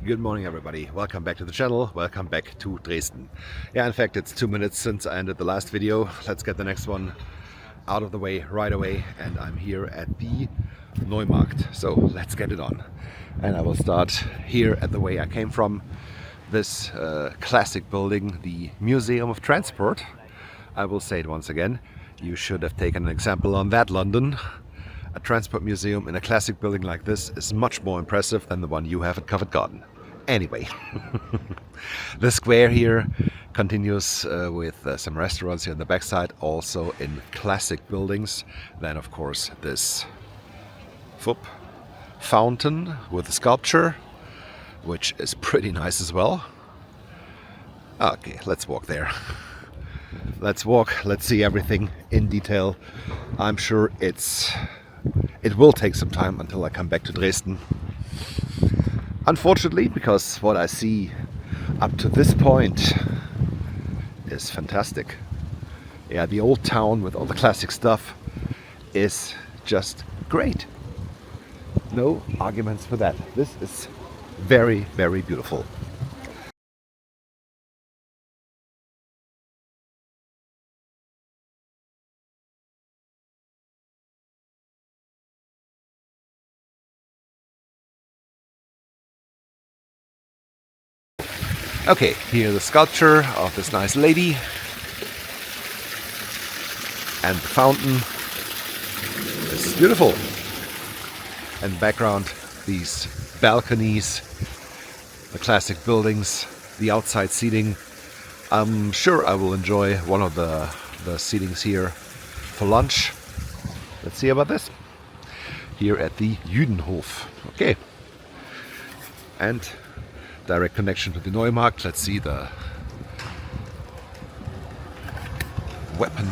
Good morning everybody, welcome back to the channel, welcome back to Dresden. Yeah, in fact it's 2 minutes since I ended the last video. Let's get the next one out of the way right away, and I'm here at the Neumarkt, so let's get it on. And I will start here at the way I came from, this classic building, the Museum of Transport. I will say it once again, you should have taken an example on that, London. A transport museum in a classic building like this is much more impressive than the one you have at Covent Garden. Anyway, the square here continues with some restaurants here on the backside, also in classic buildings. Then of course this fountain with the sculpture, which is pretty nice as well. Okay, let's walk there. Let's walk, let's see everything in detail. I'm sure it will take some time until I come back to Dresden. Unfortunately, because what I see up to this point is fantastic. Yeah, the old town with all the classic stuff is just great. No arguments for that. This is very, very beautiful. Okay, here the sculpture of this nice lady and the fountain. This is beautiful. And background, these balconies, the classic buildings, the outside seating. I'm sure I will enjoy one of the seatings here for lunch. Let's see about this. Here at the Judenhof. Okay. And direct connection to the Neumarkt. Let's see the weapon.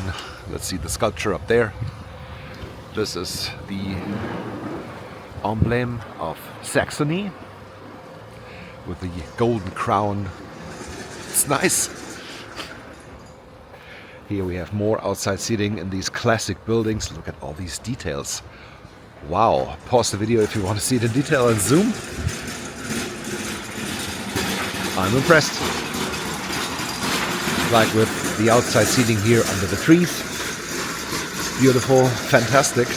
Let's see the sculpture up there. This is the emblem of Saxony with the golden crown. It's nice. Here we have more outside seating in these classic buildings. Look at all these details. Wow. Pause the video if you want to see it in detail and zoom. I'm impressed. Like with the outside seating here under the trees. Beautiful, fantastic.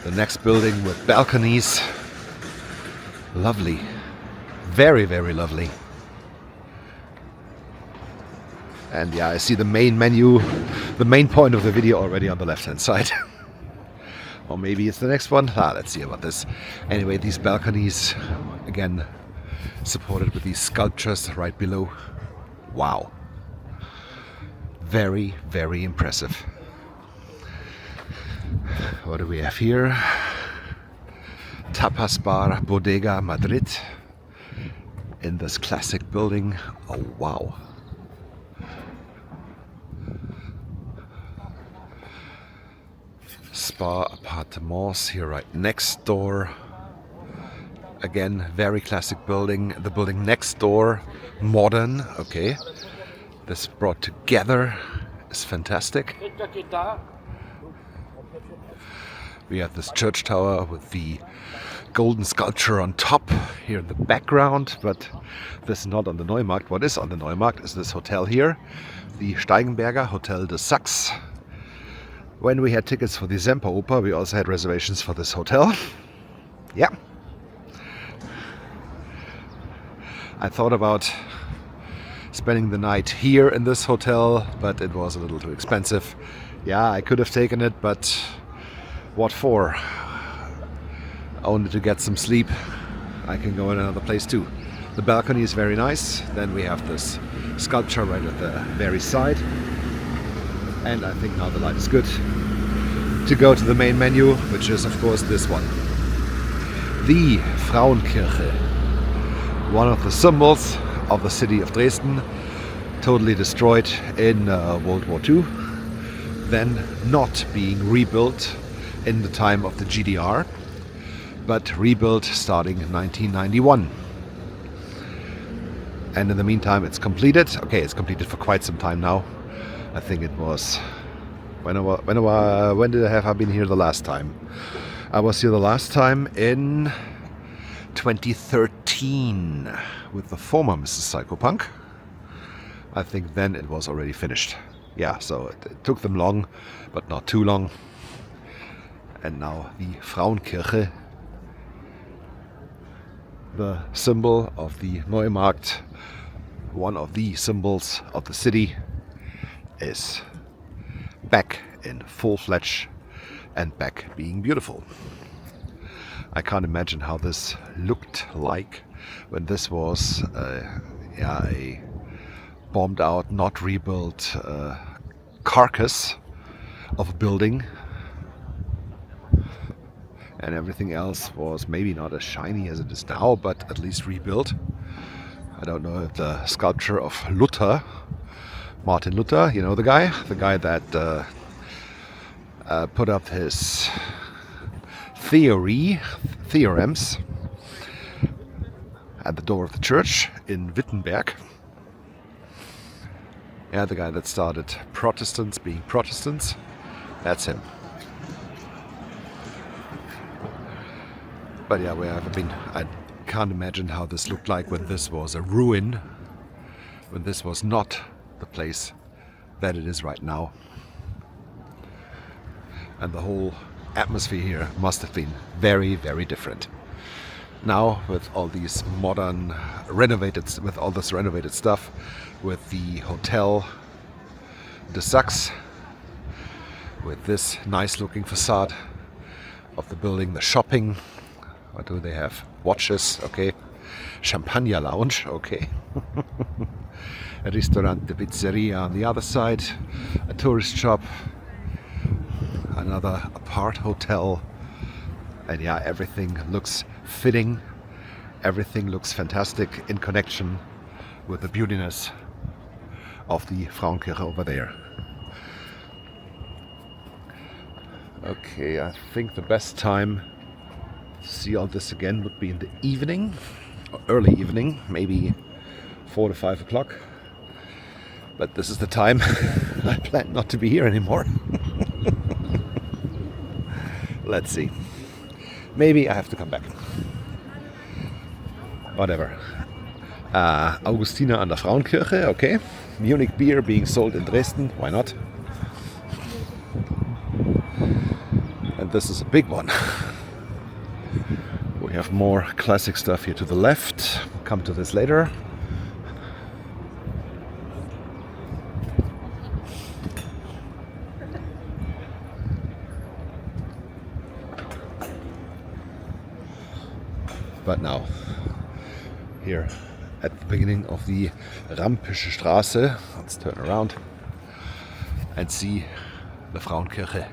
The next building with balconies. Lovely. Very, very lovely. And yeah, I see the main menu, the main point of the video already on the left hand side. Or maybe it's the next one. Let's see about this. Anyway, these balconies, again, supported with these sculptures right below. Wow. Very, very impressive. What do we have here? Tapas Bar Bodega Madrid. In this classic building. Oh, wow. Spa Appartements here right next door. Again, very classic building. The building next door, modern. Okay, this brought together is fantastic. We have this church tower with the golden sculpture on top here in the background, but this is not on the Neumarkt. What is on the Neumarkt is this hotel here, the Steigenberger Hotel de Saxe. When we had tickets for the Semperoper, we also had reservations for this hotel. Yeah. I thought about spending the night here in this hotel, but it was a little too expensive. Yeah, I could have taken it, but what for? Only to get some sleep. I can go in another place too. The balcony is very nice. Then we have this sculpture right at the very side. And I think now the light is good to go to the main menu, which is of course this one. The Frauenkirche, one of the symbols of the city of Dresden, totally destroyed in World War II, then not being rebuilt in the time of the GDR, but rebuilt starting in 1991. And in the meantime it's completed. Okay, it's completed for quite some time now. I think it was when did I have been here the last time? I was here the last time in 2013 with the former Mrs. Psychopunk. I think then it was already finished. Yeah, so it took them long, but not too long. And now the Frauenkirche, the symbol of the Neumarkt, one of the symbols of the city, is back in full-fledged and back being beautiful. I can't imagine how this looked like when this was a bombed out, not rebuilt carcass of a building, and everything else was maybe not as shiny as it is now, but at least rebuilt. I don't know if the sculpture of Luther, Martin Luther, you know the guy that put up his theorems at the door of the church in Wittenberg. Yeah, the guy that started Protestants being Protestants. That's him. But yeah, where I've been, I can't imagine how this looked like when this was a ruin, when this was not the place that it is right now. And the whole atmosphere here must have been very, very different. Now, with all these modern renovated stuff, with the hotel de Saxe, with this nice looking facade of the building, the shopping, what do they have? Watches, okay. Champagner lounge, okay. A restaurant, the pizzeria on the other side, a tourist shop, another apart hotel, and yeah, everything looks fitting, everything looks fantastic in connection with the beautiness of the Frauenkirche over there. Okay, I think the best time to see all this again would be in the evening, or early evening, maybe 4 to 5 o'clock. But this is the time I plan not to be here anymore. Let's see. Maybe I have to come back. Whatever. Augustiner an der Frauenkirche, okay. Munich beer being sold in Dresden, why not? And this is a big one. We have more classic stuff here to the left. We'll come to this later. But now, here at the beginning of the Rampische Straße, let's turn around and see the Frauenkirche.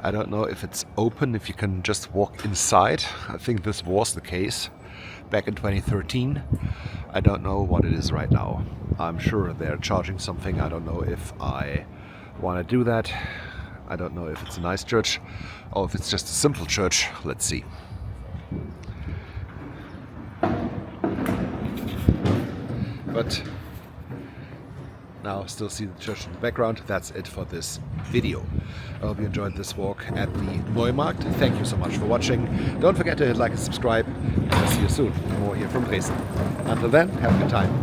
I don't know if it's open, if you can just walk inside. I think this was the case back in 2013. I don't know what it is right now. I'm sure they're charging something. I don't know if I want to do that. I don't know if it's a nice church or if it's just a simple church. Let's see. But now still see the church in the background. That's it for this video. I hope you enjoyed this walk at the Neumarkt. Thank you so much for watching. Don't forget to hit like and subscribe, and I'll see you soon. More here from Dresden. Until then, have a good time.